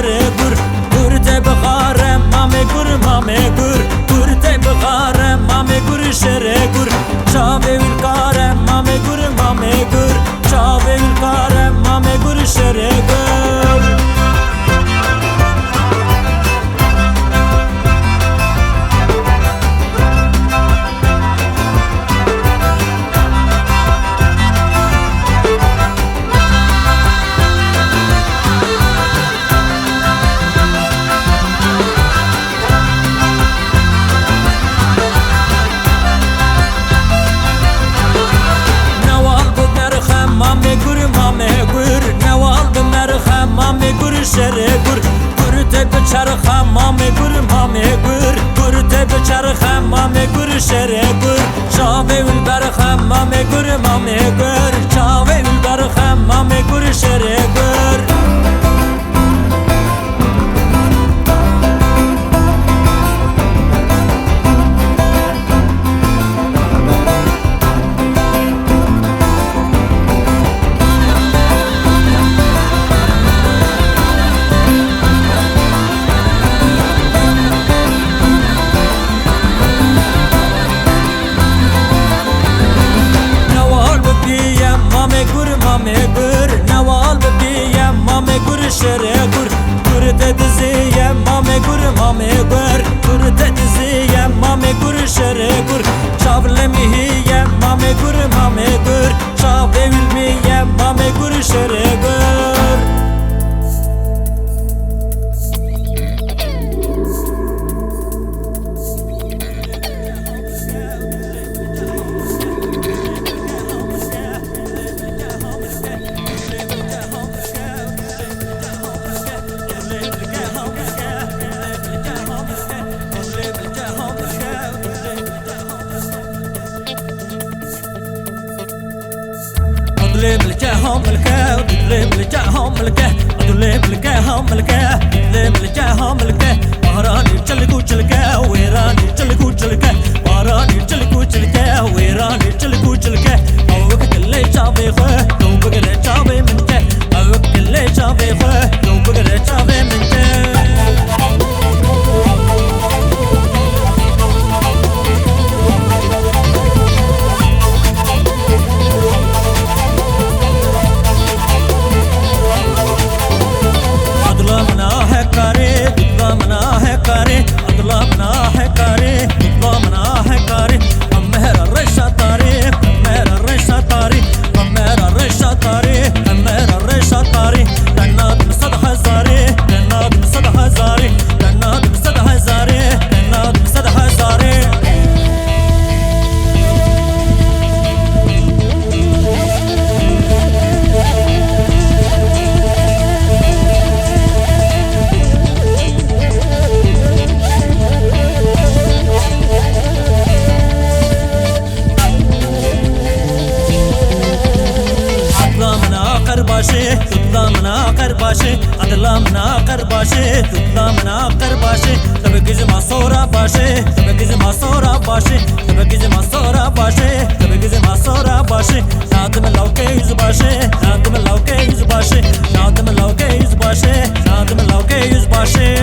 شره گر گر ته بخاره مامه گر گر ته بخاره مامه گر شره گر چاوه ویل کاره مامه گر چاوه ویل کاره مامه گر شره گر شره گر گر ته بچرخه مامه گر ته بچرخه مامه گر شره گر چاوه ویل برخه مامه گر چاوه ویل برخه مامه گر شره گر شره گر گر ته دزیه مامه گر گر ته دزیه مامه گر شره گر چاول میه مامه گر چاول میه مامه گر شره گر ملكهم ملكه ملكهم ملكه ملكهم ملكه ملكهم ملكه وهراني تشلكو تشلكه ويراني تشلكو تشلكه وهراني تشلكو تشلكه ويراني تشلكو تشلكه اوك اللي شافي خو لو بقدر شافي منته اوك اللي شافي خو لو بقدر شافي منته تطلع مناقر باشي أطلع مناقر باشي تطلع مناقر باشي تبقى ما صورة باشي تبقى ما صورة باشي تبقى ما صورة باشي تبقى ما صورة باشي نادم لو كيز باشي نادم لو كيز باشي نادم لو كيز باشي نادم لو كيز باشي